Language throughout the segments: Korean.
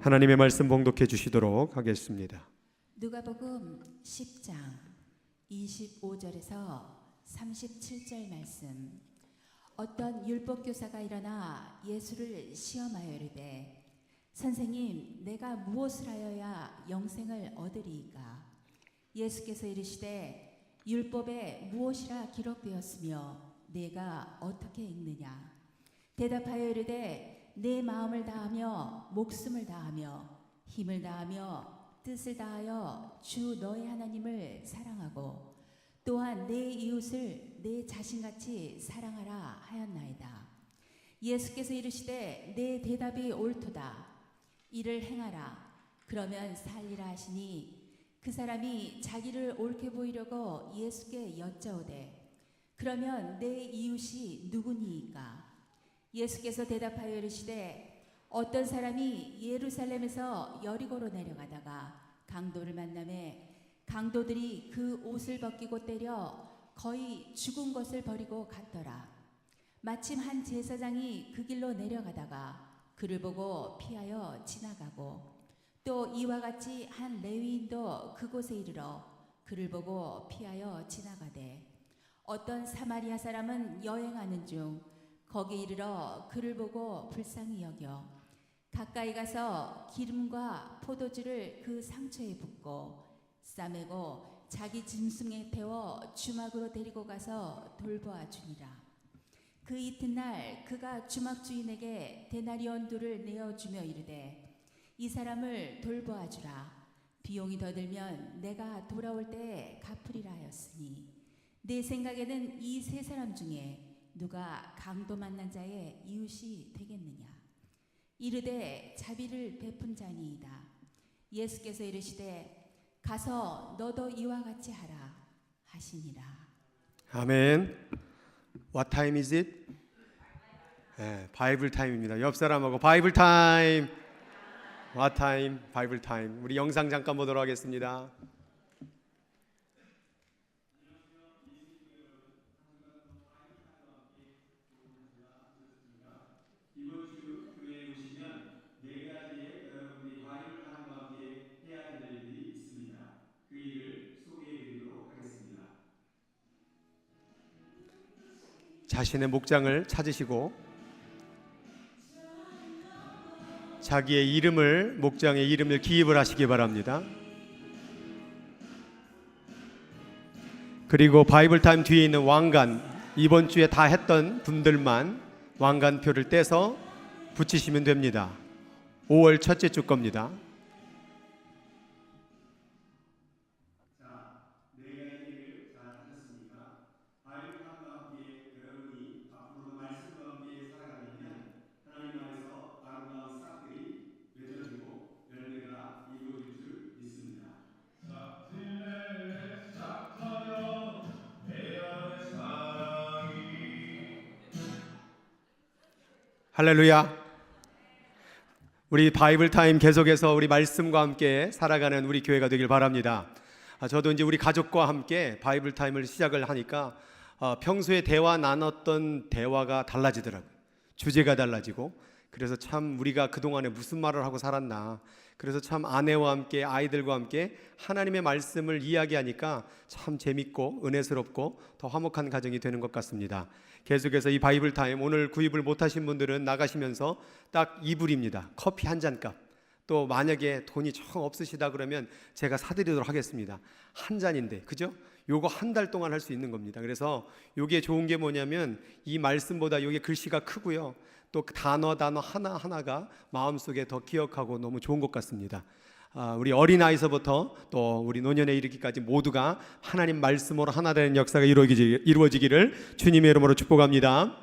하나님의 말씀 봉독해 주시도록 하겠습니다. 누가복음 10장 25절에서 37절 말씀. 어떤 율법교사가 일어나 예수를 시험하여 이르되 선생님, 내가 무엇을 하여야 영생을 얻으리이까? 예수께서 이르시되 율법에 무엇이라 기록되었으며 내가 어떻게 읽느냐? 대답하여 이르되 내 마음을 다하며 목숨을 다하며 힘을 다하며 뜻을 다하여 주 너의 하나님을 사랑하고 또한 내 이웃을 내 자신같이 사랑하라 하였나이다. 예수께서 이르시되 내 대답이 옳도다. 이를 행하라. 그러면 살리라 하시니 그 사람이 자기를 옳게 보이려고 예수께 여짜오되 그러면 내 이웃이 누구니이까? 예수께서 대답하여 이르시되 어떤 사람이 예루살렘에서 여리고로 내려가다가 강도를 만나매 강도들이 그 옷을 벗기고 때려 거의 죽은 것을 버리고 갔더라. 마침 한 제사장이 그 길로 내려가다가 그를 보고 피하여 지나가고 또 이와 같이 한 레위인도 그곳에 이르러 그를 보고 피하여 지나가되 어떤 사마리아 사람은 여행하는 중 거기 이르러 그를 보고 불쌍히 여겨 가까이 가서 기름과 포도주를 그 상처에 붓고 싸매고 자기 짐승에 태워 주막으로 데리고 가서 돌보아 주니라. 그 이튿날 그가 주막 주인에게 데나리온 둘을 내어주며 이르되 이 사람을 돌보아 주라. 비용이 더 들면 내가 돌아올 때에 갚으리라 하였으니 내 생각에는 이 세 사람 중에 누가 강도 만난 자의 이웃이 되겠느냐? 이르되 자비를 베푼 자니이다. 예수께서 이르시되 가서 너도 이와 같이 하라 하시니라. 아멘. What time is it? 바이블 타임입니다. 옆 사람하고 바이블 타임. What time? 바이블 타임. 우리 영상 잠깐 보도록 하겠습니다. 자신의 목장을 찾으시고 자기의 이름을 목장의 이름을 기입을 하시기 바랍니다. 그리고 바이블 타임 뒤에 있는 왕관, 이번 주에 다 했던 분들만 왕관표를 떼서 붙이시면 됩니다. 5월 첫째 주 겁니다. 할렐루야. 우리 바이블 타임 계속해서 우리 말씀과 함께 살아가는 우리 교회가 되길 바랍니다. 저도 이제 우리 가족과 함께 바이블 타임을 시작을 하니까 평소에 대화 나눴던 대화가 달라지더라고요. 주제가 달라지고, 그래서 참 우리가 그동안에 무슨 말을 하고 살았나, 그래서 참 아내와 함께 아이들과 함께 하나님의 말씀을 이야기하니까 참 재밌고 은혜스럽고 더 화목한 가정이 되는 것 같습니다. 계속해서 이 바이블 타임, 오늘 구입을 못하신 분들은 나가시면서 딱 이불입니다. 커피 한 잔 값. 또 만약에 돈이 정 없으시다 그러면 제가 사드리도록 하겠습니다. 한 잔인데, 그죠? 요거 한 달 동안 할 수 있는 겁니다. 그래서 요게 좋은 게 뭐냐면 이 말씀보다 요게 글씨가 크고요, 또 단어 하나하나가 마음속에 더 기억하고 너무 좋은 것 같습니다. 우리 어린아이서부터 또 우리 노년에 이르기까지 모두가 하나님 말씀으로 하나 되는 역사가 이루어지기를 주님의 이름으로 축복합니다.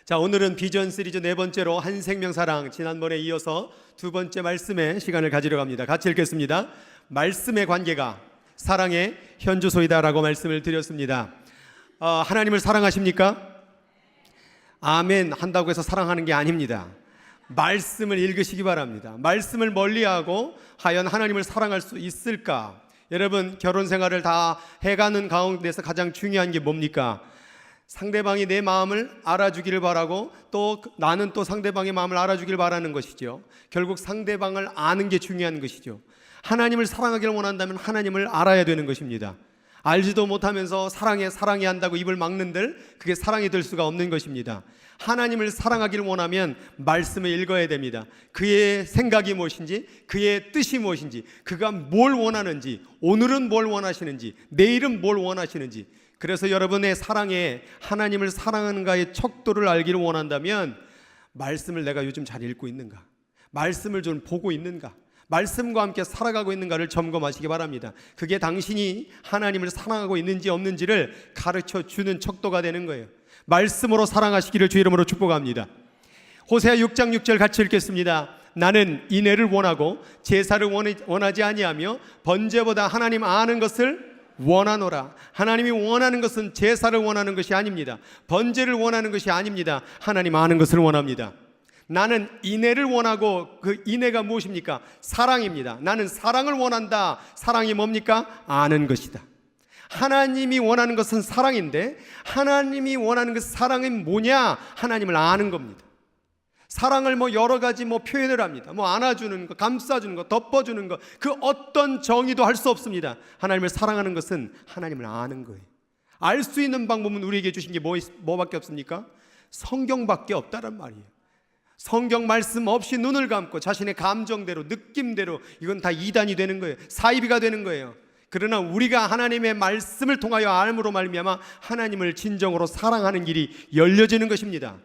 자, 오늘은 비전 시리즈 네 번째로 한 생명 사랑, 지난번에 이어서 두 번째 말씀의 시간을 가지려고 합니다. 같이 읽겠습니다. 말씀의 관계가 사랑의 현주소이다라고 말씀을 드렸습니다. 하나님을 사랑하십니까? 아멘 한다고 해서 사랑하는 게 아닙니다. 말씀을 읽으시기 바랍니다. 말씀을 멀리하고 과연 하나님을 사랑할 수 있을까? 여러분, 결혼 생활을 다 해가는 가운데서 가장 중요한 게 뭡니까? 상대방이 내 마음을 알아주기를 바라고 또 나는 또 상대방의 마음을 알아주기를 바라는 것이죠. 결국 상대방을 아는 게 중요한 것이죠. 하나님을 사랑하기를 원한다면 하나님을 알아야 되는 것입니다. 알지도 못하면서 사랑해 한다고 입을 막는들 그게 사랑이 될 수가 없는 것입니다. 하나님을 사랑하기를 원하면 말씀을 읽어야 됩니다. 그의 생각이 무엇인지, 그의 뜻이 무엇인지, 그가 뭘 원하는지, 오늘은 뭘 원하시는지, 내일은 뭘 원하시는지. 그래서 여러분의 사랑에 하나님을 사랑하는가의 척도를 알기를 원한다면 말씀을 내가 요즘 잘 읽고 있는가, 말씀을 좀 보고 있는가, 말씀과 함께 살아가고 있는가를 점검하시기 바랍니다. 그게 당신이 하나님을 사랑하고 있는지 없는지를 가르쳐 주는 척도가 되는 거예요. 말씀으로 사랑하시기를 주 이름으로 축복합니다. 호세아 6장 6절 같이 읽겠습니다. 나는 인애를 원하고 제사를 원하지 아니하며 번제보다 하나님 아는 것을 원하노라. 하나님이 원하는 것은 제사를 원하는 것이 아닙니다. 번제를 원하는 것이 아닙니다. 하나님 아는 것을 원합니다. 나는 인애를 원하고 그 인애가 무엇입니까? 사랑입니다. 나는 사랑을 원한다. 사랑이 뭡니까? 아는 것이다. 하나님이 원하는 것은 사랑인데 하나님이 원하는 그 사랑은 뭐냐? 하나님을 아는 겁니다. 사랑을 여러 가지 표현을 합니다. 안아주는 거, 감싸주는 거, 덮어주는 거, 그 어떤 정의도 할 수 없습니다. 하나님을 사랑하는 것은 하나님을 아는 거예요. 알 수 있는 방법은 우리에게 주신 게 뭐밖에 없습니까? 성경밖에 없다란 말이에요. 성경 말씀 없이 눈을 감고 자신의 감정대로, 느낌대로 이건 다 이단이 되는 거예요. 사이비가 되는 거예요. 그러나 우리가 하나님의 말씀을 통하여 알므로 말미암아 하나님을 진정으로 사랑하는 길이 열려지는 것입니다.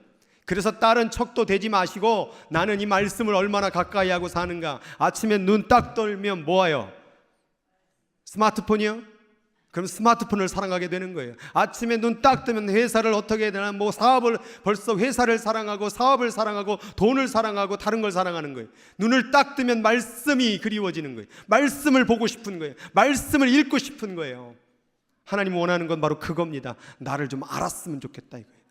그래서 다른 척도 되지 마시고 나는 이 말씀을 얼마나 가까이 하고 사는가. 아침에 눈 딱 떨면 뭐예요? 스마트폰이요? 그럼 스마트폰을 사랑하게 되는 거예요. 아침에 눈 딱 뜨면 회사를 어떻게 해야 되나, 사업을 벌써 회사를 사랑하고 사업을 사랑하고 돈을 사랑하고 다른 걸 사랑하는 거예요. 눈을 딱 뜨면 말씀이 그리워지는 거예요. 말씀을 보고 싶은 거예요. 말씀을 읽고 싶은 거예요. 하나님 원하는 건 바로 그겁니다. 나를 좀 알았으면 좋겠다 이거예요.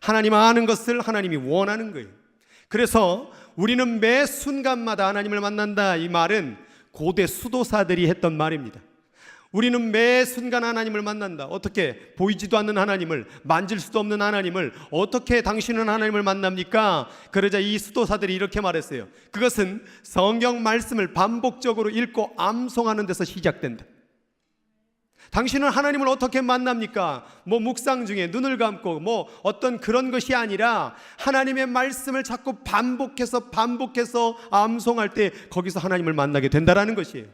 하나님 아는 것을 하나님이 원하는 거예요. 그래서 우리는 매 순간마다 하나님을 만난다, 이 말은 고대 수도사들이 했던 말입니다. 우리는 매 순간 하나님을 만난다. 어떻게? 보이지도 않는 하나님을, 만질 수도 없는 하나님을 어떻게 당신은 하나님을 만납니까? 그러자 이 수도사들이 이렇게 말했어요. 그것은 성경 말씀을 반복적으로 읽고 암송하는 데서 시작된다. 당신은 하나님을 어떻게 만납니까? 묵상 중에 눈을 감고 어떤 그런 것이 아니라 하나님의 말씀을 자꾸 반복해서 암송할 때 거기서 하나님을 만나게 된다라는 것이에요.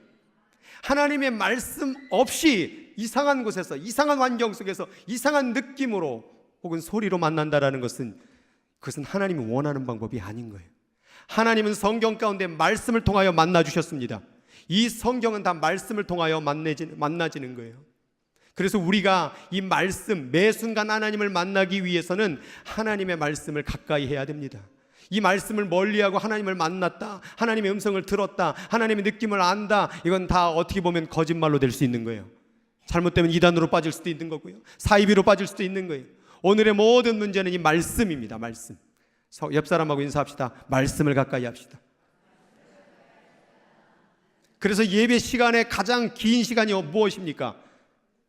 하나님의 말씀 없이 이상한 곳에서, 이상한 환경 속에서 이상한 느낌으로 혹은 소리로 만난다라는 것은 그것은 하나님이 원하는 방법이 아닌 거예요. 하나님은 성경 가운데 말씀을 통하여 만나주셨습니다. 이 성경은 다 말씀을 통하여 만나지는 거예요. 그래서 우리가 이 말씀, 매 순간 하나님을 만나기 위해서는 하나님의 말씀을 가까이 해야 됩니다. 이 말씀을 멀리하고 하나님을 만났다, 하나님의 음성을 들었다, 하나님의 느낌을 안다, 이건 다 어떻게 보면 거짓말로 될 수 있는 거예요. 잘못되면 이단으로 빠질 수도 있는 거고요, 사이비로 빠질 수도 있는 거예요. 오늘의 모든 문제는 이 말씀입니다. 말씀. 옆 사람하고 인사합시다. 말씀을 가까이 합시다. 그래서 예배 시간에 가장 긴 시간이 무엇입니까?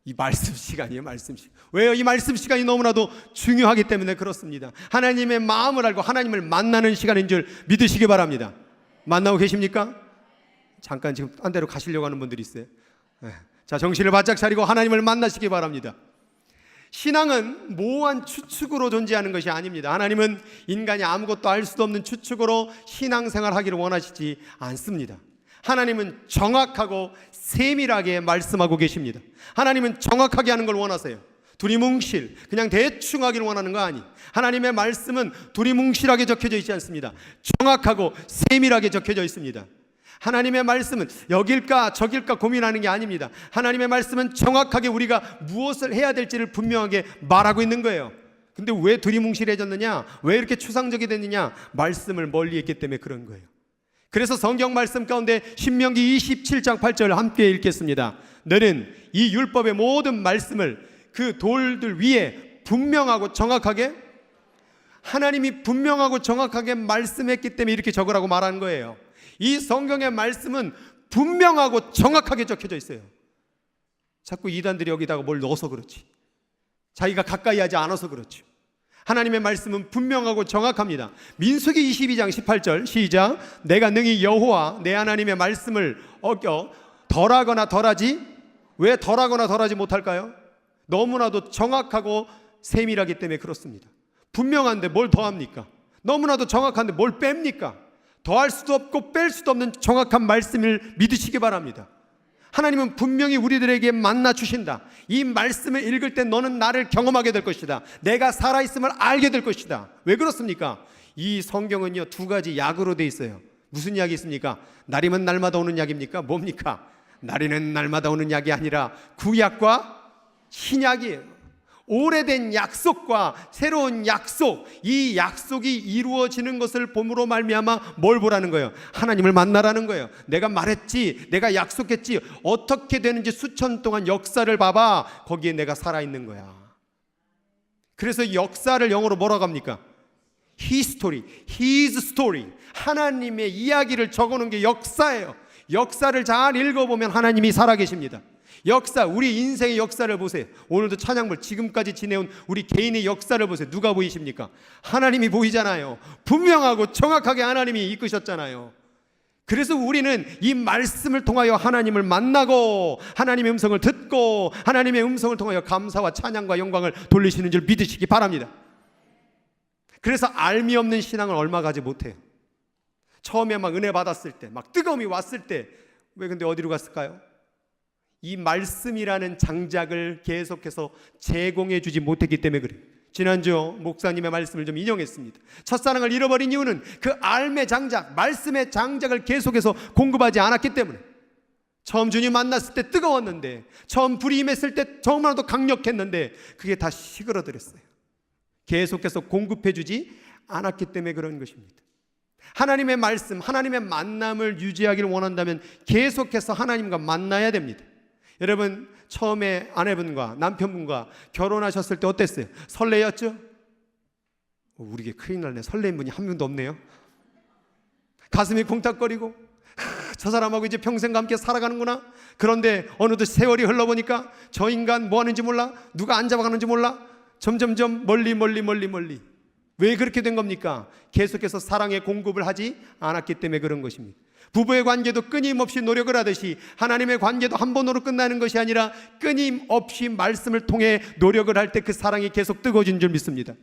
이 말씀 시간이에요. 말씀 시간. 왜요? 이 말씀 시간이 너무나도 중요하기 때문에 그렇습니다. 하나님의 마음을 알고 하나님을 만나는 시간인 줄 믿으시기 바랍니다. 만나고 계십니까? 잠깐 지금 딴 데로 가시려고 하는 분들이 있어요. 자, 정신을 바짝 차리고 하나님을 만나시기 바랍니다. 신앙은 모호한 추측으로 존재하는 것이 아닙니다. 하나님은 인간이 아무것도 알 수도 없는 추측으로 신앙생활 하기를 원하시지 않습니다. 하나님은 정확하고 세밀하게 말씀하고 계십니다. 하나님은 정확하게 하는 걸 원하세요. 두리뭉실, 그냥 대충 하기를 원하는 거 아니. 하나님의 말씀은 두리뭉실하게 적혀져 있지 않습니다. 정확하고 세밀하게 적혀져 있습니다. 하나님의 말씀은 여길까 저길까 고민하는 게 아닙니다. 하나님의 말씀은 정확하게 우리가 무엇을 해야 될지를 분명하게 말하고 있는 거예요. 근데 왜 두리뭉실해졌느냐? 왜 이렇게 추상적이 됐느냐? 말씀을 멀리 했기 때문에 그런 거예요. 그래서 성경 말씀 가운데 신명기 27장 8절 함께 읽겠습니다. 너는 이 율법의 모든 말씀을 그 돌들 위에 분명하고 정확하게, 하나님이 분명하고 정확하게 말씀했기 때문에 이렇게 적으라고 말하는 거예요. 이 성경의 말씀은 분명하고 정확하게 적혀져 있어요. 자꾸 이단들이 여기다가 뭘 넣어서 그렇지. 자기가 가까이 하지 않아서 그렇죠. 하나님의 말씀은 분명하고 정확합니다. 민수기 22장 18절 시작. 내가 능히 여호와 내 하나님의 말씀을 어겨 덜하거나 덜하지, 왜 덜하거나 덜하지 못할까요? 너무나도 정확하고 세밀하기 때문에 그렇습니다. 분명한데 뭘 더합니까? 너무나도 정확한데 뭘 뺍니까? 더할 수도 없고 뺄 수도 없는 정확한 말씀을 믿으시기 바랍니다. 하나님은 분명히 우리들에게 만나 주신다. 이 말씀을 읽을 때 너는 나를 경험하게 될 것이다. 내가 살아있음을 알게 될 것이다. 왜 그렇습니까? 이 성경은요, 두 가지 약으로 돼 있어요. 무슨 약이 있습니까? 날이면 날마다 오는 약입니까? 뭡니까? 날이는 날마다 오는 약이 아니라 구약과 신약이에요. 오래된 약속과 새로운 약속, 이 약속이 이루어지는 것을 봄으로 말미암아 뭘 보라는 거예요? 하나님을 만나라는 거예요. 내가 말했지, 내가 약속했지, 어떻게 되는지 수천 동안 역사를 봐봐. 거기에 내가 살아있는 거야. 그래서 역사를 영어로 뭐라고 합니까? History, His story. 하나님의 이야기를 적어놓은 게 역사예요. 역사를 잘 읽어보면 하나님이 살아계십니다. 역사, 우리 인생의 역사를 보세요. 오늘도 찬양물 지금까지 지내온 우리 개인의 역사를 보세요. 누가 보이십니까? 하나님이 보이잖아요. 분명하고 정확하게 하나님이 이끄셨잖아요. 그래서 우리는 이 말씀을 통하여 하나님을 만나고 하나님의 음성을 듣고 하나님의 음성을 통하여 감사와 찬양과 영광을 돌리시는 줄 믿으시기 바랍니다. 그래서 알미 없는 신앙을 얼마 가지 못해요. 처음에 막 은혜 받았을 때, 막 뜨거움이 왔을 때, 왜 근데 어디로 갔을까요? 이 말씀이라는 장작을 계속해서 제공해 주지 못했기 때문에 그래요. 지난주 목사님의 말씀을 좀 인용했습니다. 첫사랑을 잃어버린 이유는 그 알의 장작, 말씀의 장작을 계속해서 공급하지 않았기 때문에. 처음 주님 만났을 때 뜨거웠는데, 처음 불이 임했을 때 정말로 강력했는데 그게 다 시그러들었어요. 계속해서 공급해 주지 않았기 때문에 그런 것입니다. 하나님의 말씀, 하나님의 만남을 유지하기를 원한다면 계속해서 하나님과 만나야 됩니다. 여러분, 처음에 아내분과 남편분과 결혼하셨을 때 어땠어요? 설레였죠? 우리게 큰일 날네. 설레인 분이 한 명도 없네요. 가슴이 쿵탁거리고, 저 사람하고 이제 평생 함께 살아가는구나. 그런데 어느덧 세월이 흘러보니까 저 인간 뭐 하는지 몰라, 누가 안 잡아가는지 몰라, 점점점 멀리. 왜 그렇게 된 겁니까? 계속해서 사랑의 공급을 하지 않았기 때문에 그런 것입니다. 부부의 관계도 끊임없이 노력을 하듯이 하나님의 관계도 한 번으로 끝나는 것이 아니라 끊임없이 말씀을 통해 노력을 할 때 그 사랑이 계속 뜨거워진 줄 믿습니다.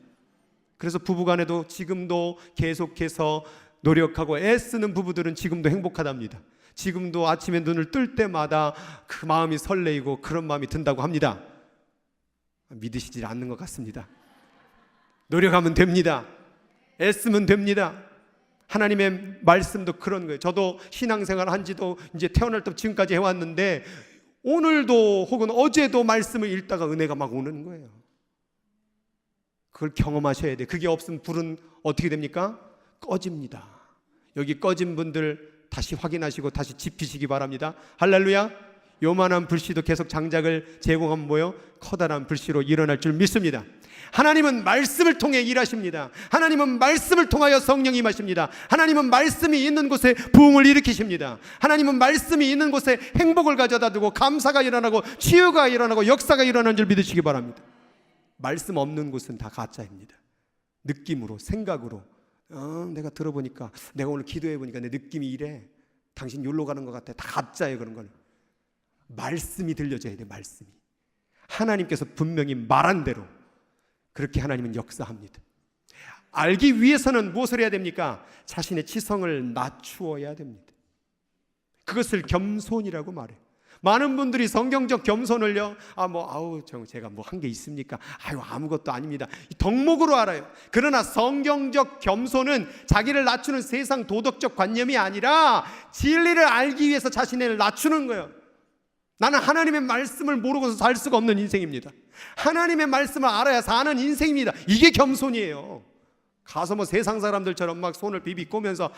그래서 부부간에도 지금도 계속해서 노력하고 애쓰는 부부들은 지금도 행복하답니다. 지금도 아침에 눈을 뜰 때마다 그 마음이 설레이고 그런 마음이 든다고 합니다. 믿으시지 않는 것 같습니다. 노력하면 됩니다. 애쓰면 됩니다. 하나님의 말씀도 그런 거예요. 저도 신앙생활 한 지도 이제 태어날 때 지금까지 해왔는데 오늘도 혹은 어제도 말씀을 읽다가 은혜가 막 오는 거예요. 그걸 경험하셔야 돼요. 그게 없으면 불은 어떻게 됩니까? 꺼집니다. 여기 꺼진 분들 다시 확인하시고 다시 지피시기 바랍니다. 할렐루야. 요만한 불씨도 계속 장작을 제공하면 뭐요? 커다란 불씨로 일어날 줄 믿습니다. 하나님은 말씀을 통해 일하십니다. 하나님은 말씀을 통하여 성령이 임하십니다. 하나님은 말씀이 있는 곳에 부흥을 일으키십니다. 하나님은 말씀이 있는 곳에 행복을 가져다 두고 감사가 일어나고 치유가 일어나고 역사가 일어나는 줄 믿으시기 바랍니다. 말씀 없는 곳은 다 가짜입니다. 느낌으로, 생각으로, 내가 들어보니까, 내가 오늘 기도해보니까 내 느낌이 이래, 당신 욜로 가는 것 같아, 다 가짜예요. 그런 건 말씀이 들려져야 돼. 말씀이 하나님께서 분명히 말한 대로 그렇게 하나님은 역사합니다. 알기 위해서는 무엇을 해야 됩니까? 자신의 지성을 낮추어야 됩니다. 그것을 겸손이라고 말해요. 많은 분들이 성경적 겸손을요, 제가 뭐 한 게 있습니까? 아무것도 아닙니다. 덕목으로 알아요. 그러나 성경적 겸손은 자기를 낮추는 세상 도덕적 관념이 아니라 진리를 알기 위해서 자신을 낮추는 거예요. 나는 하나님의 말씀을 모르고서 살 수가 없는 인생입니다. 하나님의 말씀을 알아야 사는 인생입니다. 이게 겸손이에요. 가서 뭐 세상 사람들처럼 막 손을 비비꼬면서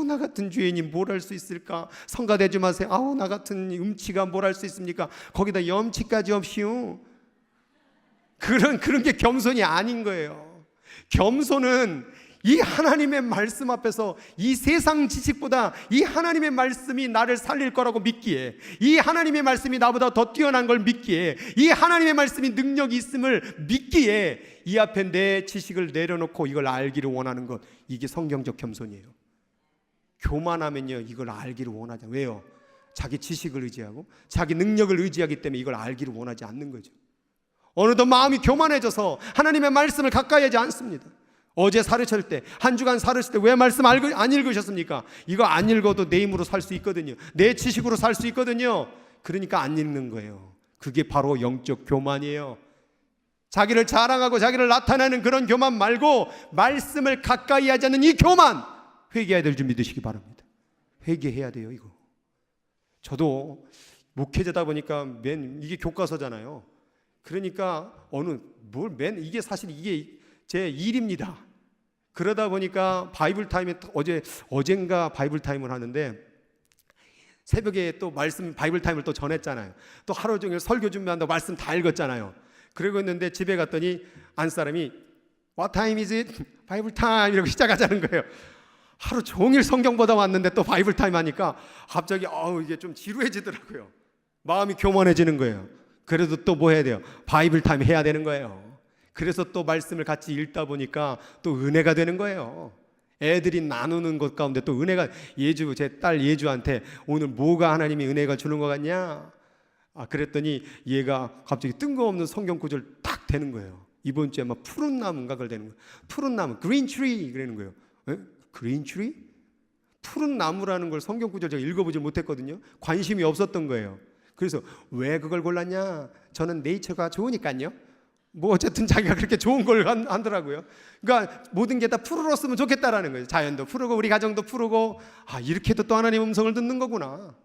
나 같은 죄인이 뭘 할 수 있을까? 성가대지 마세요. 나 같은 음치가 뭘 할 수 있습니까? 거기다 염치까지 없이요. 그런 게 겸손이 아닌 거예요. 겸손은 이 하나님의 말씀 앞에서 이 세상 지식보다 이 하나님의 말씀이 나를 살릴 거라고 믿기에, 이 하나님의 말씀이 나보다 더 뛰어난 걸 믿기에, 이 하나님의 말씀이 능력이 있음을 믿기에 이 앞에 내 지식을 내려놓고 이걸 알기를 원하는 것, 이게 성경적 겸손이에요. 교만하면요 이걸 알기를 원하지 않아요. 왜요? 자기 지식을 의지하고 자기 능력을 의지하기 때문에 이걸 알기를 원하지 않는 거죠. 어느덧 마음이 교만해져서 하나님의 말씀을 가까이 하지 않습니다. 어제 사르칠 때, 한 주간 사르칠 때 왜 말씀 안 읽으셨습니까? 이거 안 읽어도 내 힘으로 살 수 있거든요. 내 지식으로 살 수 있거든요. 그러니까 안 읽는 거예요. 그게 바로 영적 교만이에요. 자기를 자랑하고 자기를 나타내는 그런 교만 말고 말씀을 가까이 하지 않는 이 교만, 회개해야 될 줄 믿으시기 바랍니다. 회개해야 돼요. 이거 저도 목회자다 보니까 이게 교과서잖아요. 그러니까 이게 사실 이게 제 일입니다. 그러다 보니까 바이블 타임에 어젠가 바이블 타임을 하는데 새벽에 또 말씀 바이블 타임을 또 전했잖아요. 또 하루 종일 설교 준비한다고 말씀 다 읽었잖아요. 그러고 있는데 집에 갔더니 안 사람이 What time is it? 바이블 타임 이러고 시작하자는 거예요. 하루 종일 성경 보다 왔는데 또 바이블 타임 하니까 갑자기 이게 좀 지루해지더라고요. 마음이 교만해지는 거예요. 그래도 또 뭐 해야 돼요? 바이블 타임 해야 되는 거예요. 그래서 또 말씀을 같이 읽다 보니까 또 은혜가 되는 거예요. 애들이 나누는 것 가운데 또 은혜가, 제 딸 예주한테 오늘 뭐가 하나님이 은혜가 주는 것 같냐? 그랬더니 얘가 갑자기 뜬금없는 성경 구절 딱 되는 거예요. 이번 주에 막 푸른 나무인가 그걸 되는 거예요. 푸른 나무, green tree 그러는 거예요. green tree? 푸른 나무라는 걸 성경 구절 제가 읽어보지 못했거든요. 관심이 없었던 거예요. 그래서 왜 그걸 골랐냐? 저는 네이처가 좋으니까요. 뭐 어쨌든 자기가 그렇게 좋은 걸 한더라고요. 그러니까 모든 게 다 푸르렀으면 좋겠다라는 거예요. 자연도 푸르고 우리 가정도 푸르고, 이렇게도 또 하나님 음성을 듣는 거구나.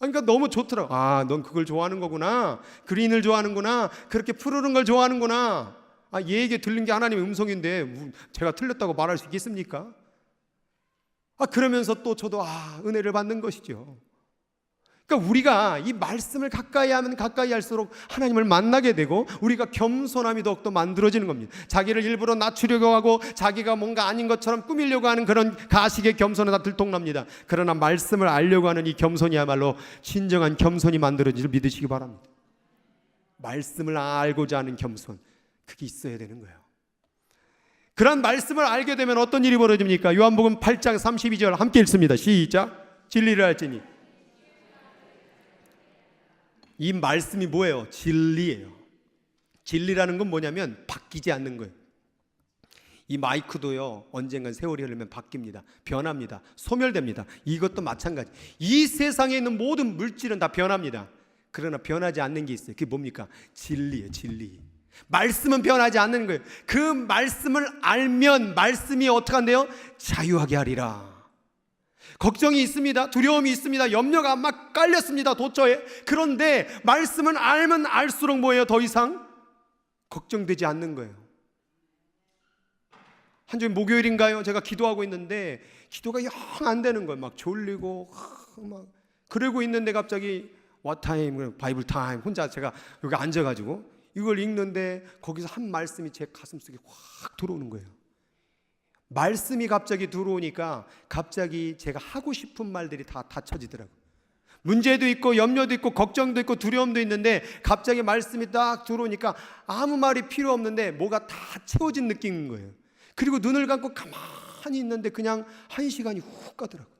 그러니까 너무 좋더라고. 넌 그걸 좋아하는 거구나. 그린을 좋아하는구나. 그렇게 푸르는 걸 좋아하는구나. 얘에게 들린 게 하나님의 음성인데 제가 틀렸다고 말할 수 있겠습니까? 그러면서 또 저도 은혜를 받는 것이죠. 그러니까 우리가 이 말씀을 가까이 하면 가까이 할수록 하나님을 만나게 되고 우리가 겸손함이 더욱더 만들어지는 겁니다. 자기를 일부러 낮추려고 하고 자기가 뭔가 아닌 것처럼 꾸미려고 하는 그런 가식의 겸손은 다 들통납니다. 그러나 말씀을 알려고 하는 이 겸손이야말로 진정한 겸손이 만들어질 줄 믿으시기 바랍니다. 말씀을 알고자 하는 겸손, 그게 있어야 되는 거예요. 그런 말씀을 알게 되면 어떤 일이 벌어집니까? 요한복음 8장 32절 함께 읽습니다. 시작. 진리를 알지니. 이 말씀이 뭐예요? 진리예요. 진리라는 건 뭐냐면 바뀌지 않는 거예요. 이 마이크도요 언젠간 세월이 흐르면 바뀝니다. 변합니다. 소멸됩니다. 이것도 마찬가지. 이 세상에 있는 모든 물질은 다 변합니다. 그러나 변하지 않는 게 있어요. 그게 뭡니까? 진리예요. 진리. 말씀은 변하지 않는 거예요. 그 말씀을 알면 말씀이 어떻게 한대요? 자유하게 하리라. 걱정이 있습니다. 두려움이 있습니다. 염려가 막 깔렸습니다. 도처에. 그런데 말씀은 알면 알수록 뭐예요? 더 이상 걱정되지 않는 거예요. 한 주에 목요일인가요? 제가 기도하고 있는데 기도가 영 안 되는 거예요. 막 졸리고 막 그러고 있는데 갑자기 What time? 바이블 타임. 혼자 제가 여기 앉아가지고 이걸 읽는데 거기서 한 말씀이 제 가슴속에 확 들어오는 거예요. 말씀이 갑자기 들어오니까 갑자기 제가 하고 싶은 말들이 다 닫혀지더라고요. 문제도 있고 염려도 있고 걱정도 있고 두려움도 있는데 갑자기 말씀이 딱 들어오니까 아무 말이 필요 없는데 뭐가 다 채워진 느낌인 거예요. 그리고 눈을 감고 가만히 있는데 그냥 1시간이 훅 가더라고요.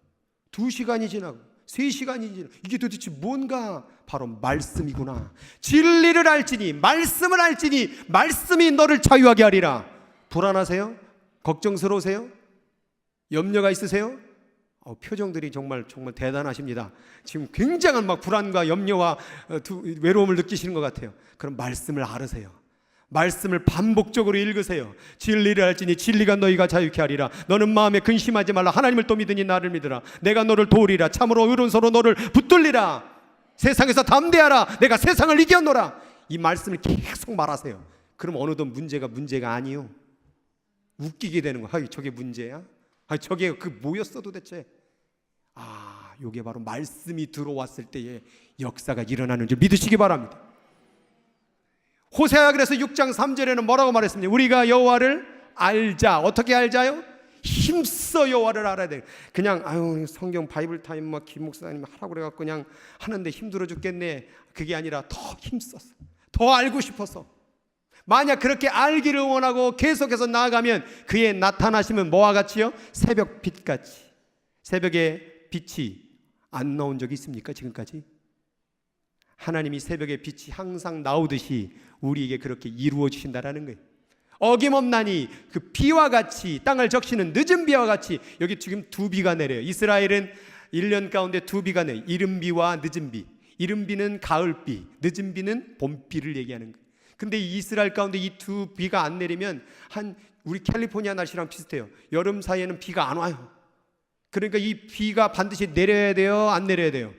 2시간이 지나고 3시간이 지나고 이게 도대체 뭔가? 바로 말씀이구나. 진리를 알지니 말씀을 알지니 말씀이 너를 자유하게 하리라. 불안하세요? 걱정스러우세요? 염려가 있으세요? 표정들이 정말 대단하십니다. 지금 굉장한 막 불안과 염려와 외로움을 느끼시는 것 같아요. 그럼 말씀을 알으세요. 말씀을 반복적으로 읽으세요. 진리를 알지니 진리가 너희가 자유케 하리라. 너는 마음에 근심하지 말라. 하나님을 또 믿으니 나를 믿으라. 내가 너를 도우리라. 참으로 의로운서로 너를 붙들리라. 세상에서 담대하라. 내가 세상을 이겨노라. 이 말씀을 계속 말하세요. 그럼 어느덧 문제가 아니요. 웃기게 되는 거야. 저게 문제야? 저게 뭐였어 도대체? 요게 바로 말씀이 들어왔을 때의 역사가 일어나는 줄 믿으시기 바랍니다. 호세아 그래서 6장 3절에는 뭐라고 말했습니까? 우리가 여호와를 알자. 어떻게 알자요? 힘써 여호와를 알아야 돼. 그냥 아유 성경 바이블 타임 막 김 목사님 하라고 그래갖고 그냥 하는데 힘들어 죽겠네. 그게 아니라 더 힘써서, 더 알고 싶어서. 만약 그렇게 알기를 원하고 계속해서 나아가면 그의 나타나심은 뭐와 같이요? 새벽 빛같이. 새벽에 빛이 안 나온 적이 있습니까? 지금까지? 하나님이 새벽에 빛이 항상 나오듯이 우리에게 그렇게 이루어 주신다라는 거예요. 어김없나니 그 비와 같이, 땅을 적시는 늦은 비와 같이. 여기 지금 두 비가 내려요. 이스라엘은 1년 가운데 두 비가 내요. 이른 비와 늦은 비. 이른 비는 가을비, 늦은 비는 봄비를 얘기하는 거예요. 근데 이 이스라엘 가운데 이 두 비가 안 내리면 한 우리 캘리포니아 날씨랑 비슷해요. 여름 사이에는 비가 안 와요. 그러니까 이 비가 반드시 내려야 돼요? 안 내려야 돼요?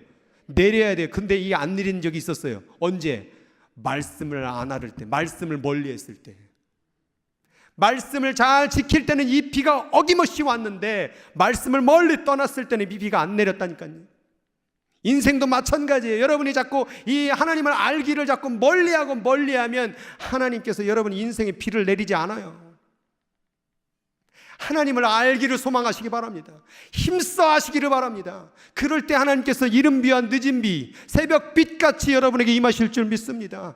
내려야 돼요. 근데 이게 안 내린 적이 있었어요. 언제? 말씀을 안 알을 때, 말씀을 멀리 했을 때. 말씀을 잘 지킬 때는 이 비가 어김없이 왔는데 말씀을 멀리 떠났을 때는 이 비가 안 내렸다니까요. 인생도 마찬가지예요. 여러분이 자꾸 이 하나님을 알기를 자꾸 멀리하고 멀리하면 하나님께서 여러분 인생에 비를 내리지 않아요. 하나님을 알기를 소망하시기 바랍니다. 힘써 하시기를 바랍니다. 그럴 때 하나님께서 이른 비와 늦은 비, 새벽 빛같이 여러분에게 임하실 줄 믿습니다.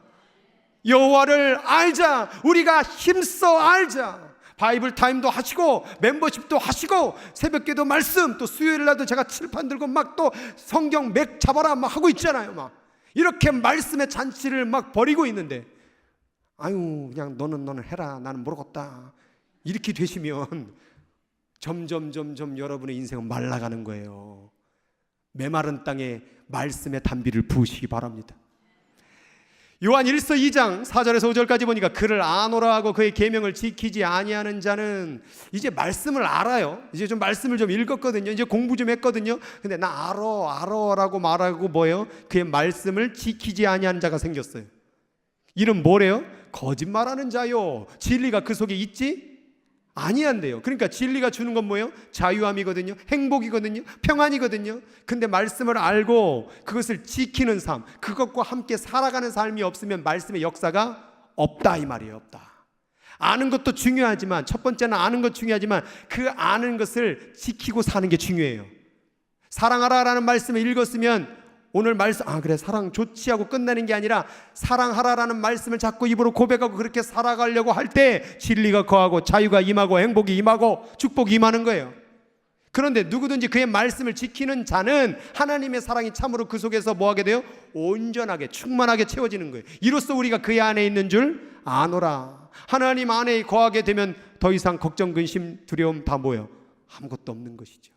여호와를 알자. 우리가 힘써 알자. 바이블 타임도 하시고 멤버십도 하시고 새벽기도 말씀, 또 수요일 날도 제가 칠판 들고 막 또 성경 맥 잡아라 막 하고 있잖아요. 막 이렇게 말씀의 잔치를 막 벌이고 있는데 아유 그냥 너는 해라 나는 모르겠다 이렇게 되시면 점점 여러분의 인생은 말라가는 거예요. 메마른 땅에 말씀의 단비를 부으시기 바랍니다. 요한 1서 2장 4절에서 5절까지 보니까 그를 아노라 하고 그의 계명을 지키지 아니하는 자는, 이제 말씀을 알아요. 이제 좀 말씀을 좀 읽었거든요. 이제 공부 좀 했거든요. 근데 나 알아라고 말하고 뭐예요? 그의 말씀을 지키지 아니하는 자가 생겼어요. 이는 뭐래요? 거짓말하는 자요. 진리가 그 속에 있지 아니한대요. 그러니까 진리가 주는 건 뭐예요? 자유함이거든요. 행복이거든요. 평안이거든요. 근데 말씀을 알고 그것을 지키는 삶, 그것과 함께 살아가는 삶이 없으면 말씀의 역사가 없다 이 말이에요. 없다. 아는 것도 중요하지만, 첫 번째는 아는 것 중요하지만 그 아는 것을 지키고 사는 게 중요해요. 사랑하라라는 말씀을 읽었으면 오늘 말씀 그래 사랑 좋지 하고 끝나는 게 아니라 사랑하라라는 말씀을 자꾸 입으로 고백하고 그렇게 살아가려고 할 때 진리가 거하고 자유가 임하고 행복이 임하고 축복이 임하는 거예요. 그런데 누구든지 그의 말씀을 지키는 자는 하나님의 사랑이 참으로 그 속에서 뭐하게 돼요? 온전하게 충만하게 채워지는 거예요. 이로써 우리가 그의 안에 있는 줄 아노라. 하나님 안에 거하게 되면 더 이상 걱정, 근심, 두려움 다 뭐예요? 아무것도 없는 것이죠.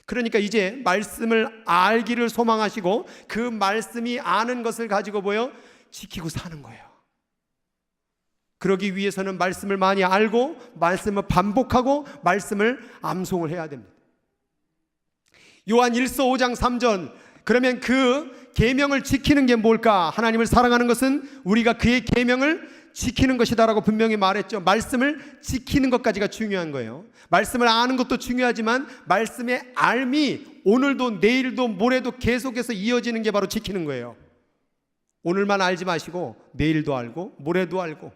그러니까 이제 말씀을 알기를 소망하시고 그 말씀이 아는 것을 가지고 뭐예요? 지키고 사는 거예요. 그러기 위해서는 말씀을 많이 알고 말씀을 반복하고 말씀을 암송을 해야 됩니다. 요한 1서 5장 3절, 그러면 그 계명을 지키는 게 뭘까? 하나님을 사랑하는 것은 우리가 그의 계명을 지키는 것이다라고 분명히 말했죠. 말씀을 지키는 것까지가 중요한 거예요. 말씀을 아는 것도 중요하지만 말씀의 알미 오늘도 내일도 모레도 계속해서 이어지는 게 바로 지키는 거예요. 오늘만 알지 마시고 내일도 알고 모레도 알고.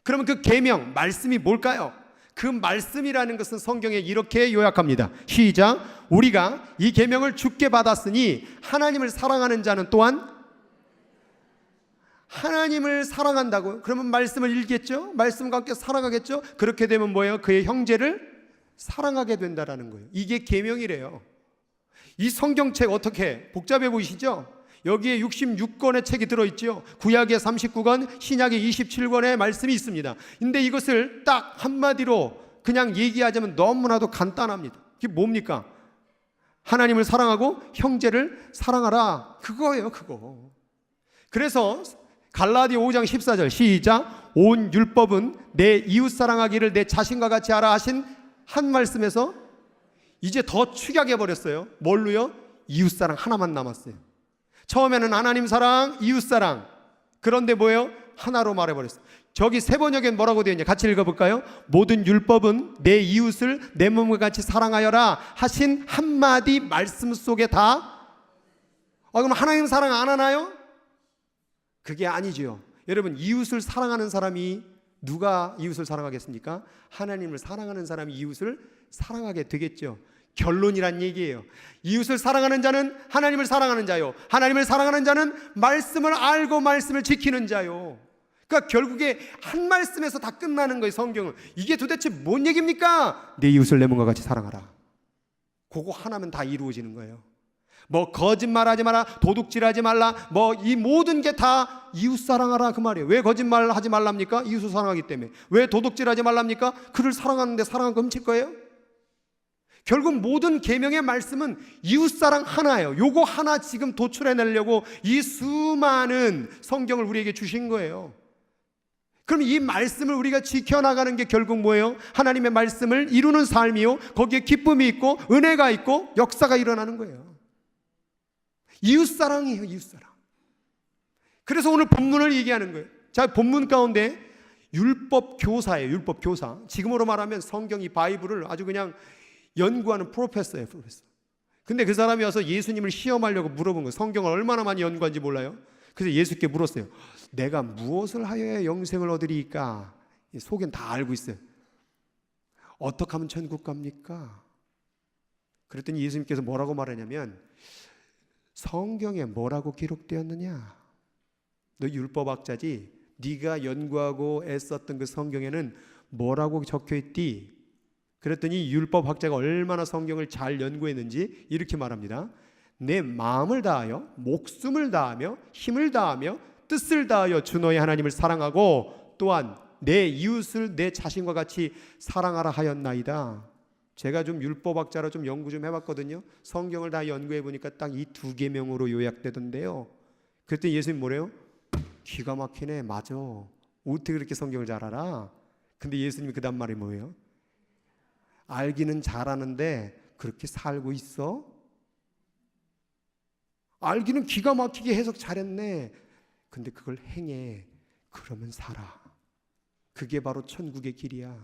그러면 그 계명, 말씀이 뭘까요? 그 말씀이라는 것은 성경에 이렇게 요약합니다. 시작. 우리가 이 계명을 주께 받았으니 하나님을 사랑하는 자는 또한 하나님을 사랑한다고요? 그러면 말씀을 읽겠죠? 말씀과 함께 살아가겠죠? 그렇게 되면 뭐예요? 그의 형제를 사랑하게 된다라는 거예요. 이게 계명이래요. 이 성경책 어떻게 복잡해 보이시죠? 여기에 66권의 책이 들어있죠. 구약에 39권, 신약에 27권의 말씀이 있습니다. 근데 이것을 딱 한마디로 그냥 얘기하자면 너무나도 간단합니다. 이게 뭡니까? 하나님을 사랑하고 형제를 사랑하라. 그거예요, 그거. 그래서 갈라디아 5장 14절 시작. 온 율법은 내 이웃 사랑하기를 내 자신과 같이 하라 하신 한 말씀에서 이제 더 축약해 버렸어요. 뭘로요? 이웃 사랑 하나만 남았어요. 처음에는 하나님 사랑, 이웃 사랑. 그런데 뭐예요? 하나로 말해버렸어요. 저기 세 번역엔 뭐라고 되어 있냐? 같이 읽어볼까요? 모든 율법은 내 이웃을 내 몸과 같이 사랑하여라 하신 한마디 말씀 속에 다 그럼 하나님 사랑 안 하나요? 그게 아니죠. 여러분, 이웃을 사랑하는 사람이 누가 이웃을 사랑하겠습니까? 하나님을 사랑하는 사람이 이웃을 사랑하게 되겠죠. 결론이란 얘기예요. 이웃을 사랑하는 자는 하나님을 사랑하는 자요, 하나님을 사랑하는 자는 말씀을 알고 말씀을 지키는 자요. 그러니까 결국에 한 말씀에서 다 끝나는 거예요. 성경은. 이게 도대체 뭔 얘기입니까? 내 이웃을 내 몸과 같이 사랑하라. 그거 하나면 다 이루어지는 거예요. 뭐 거짓말하지 마라, 도둑질하지 말라, 뭐 이 모든 게 다 이웃 사랑하라 그 말이에요. 왜 거짓말하지 말랍니까? 이웃을 사랑하기 때문에. 왜 도둑질하지 말랍니까? 그를 사랑하는데 사랑한 거 훔칠 거예요? 결국 모든 계명의 말씀은 이웃사랑 하나예요. 요거 하나 지금 도출해내려고 이 수많은 성경을 우리에게 주신 거예요. 그럼 이 말씀을 우리가 지켜나가는 게 결국 뭐예요? 하나님의 말씀을 이루는 삶이요, 거기에 기쁨이 있고 은혜가 있고 역사가 일어나는 거예요. 이웃사랑이에요. 이웃사랑. 그래서 오늘 본문을 얘기하는 거예요. 자, 본문 가운데 율법 교사예요. 율법 교사. 지금으로 말하면 성경이 바이블을 아주 그냥 연구하는 프로페서예요. 프로페서. 근데 그 사람이 와서 예수님을 시험하려고 물어본 거예요. 성경을 얼마나 많이 연구한지 몰라요. 그래서 예수께 물었어요. 내가 무엇을 하여야 영생을 얻으리까? 속엔 다 알고 있어요. 어떻게 하면 천국 갑니까? 그랬더니 예수님께서 뭐라고 말하냐면, 성경에 뭐라고 기록되었느냐? 너 율법학자지? 네가 연구하고 애썼던 그 성경에는 뭐라고 적혀있디? 그랬더니 율법학자가 얼마나 성경을 잘 연구했는지 이렇게 말합니다. 내 마음을 다하여 목숨을 다하며 힘을 다하며 뜻을 다하여 주 너의 하나님을 사랑하고 또한 내 이웃을 내 자신과 같이 사랑하라 하였나이다. 제가 좀 율법학자로 좀 연구 좀 해봤거든요. 성경을 다 연구해 보니까 딱 이 두 계명으로 요약되던데요. 그랬더니 예수님 뭐래요? 기가 막히네. 맞아. 어떻게 그렇게 성경을 잘 알아? 근데 예수님이 그 다음 말이 뭐예요? 알기는 잘하는데 그렇게 살고 있어? 알기는 기가 막히게 해석 잘했네. 근데 그걸 행해. 그러면 살아. 그게 바로 천국의 길이야.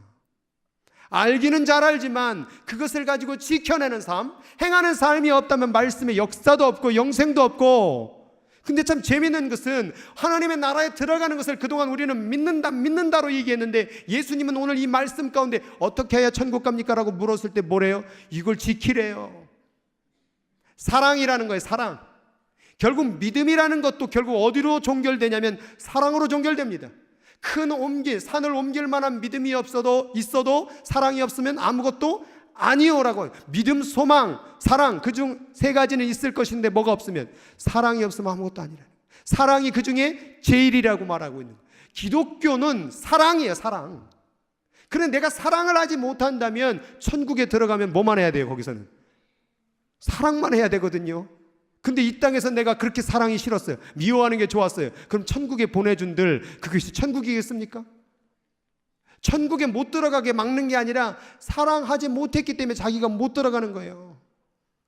알기는 잘 알지만 그것을 가지고 지켜내는 삶, 행하는 삶이 없다면 말씀의 역사도 없고 영생도 없고. 근데 참 재미있는 것은 하나님의 나라에 들어가는 것을 그동안 우리는 믿는다로 얘기했는데, 예수님은 오늘 이 말씀 가운데 어떻게 해야 천국 갑니까? 라고 물었을 때 뭐래요? 이걸 지키래요. 사랑이라는 거예요. 사랑. 결국 믿음이라는 것도 결국 어디로 종결되냐면 사랑으로 종결됩니다. 큰 산을 옮길 만한 믿음이 있어도 사랑이 없으면 아무것도 아니요라고. 믿음, 소망, 사랑, 그중 세 가지는 있을 것인데 뭐가 없으면, 사랑이 없으면 아무것도 아니라. 사랑이 그 중에 제일이라고 말하고 있는 거예요. 기독교는 사랑이에요. 사랑. 그런데 내가 사랑을 하지 못한다면 천국에 들어가면 뭐만 해야 돼요? 거기서는 사랑만 해야 되거든요. 근데 이 땅에서 내가 그렇게 사랑이 싫었어요. 미워하는 게 좋았어요. 그럼 천국에 보내준들 그것이 천국이겠습니까? 천국에 못 들어가게 막는 게 아니라 사랑하지 못했기 때문에 자기가 못 들어가는 거예요.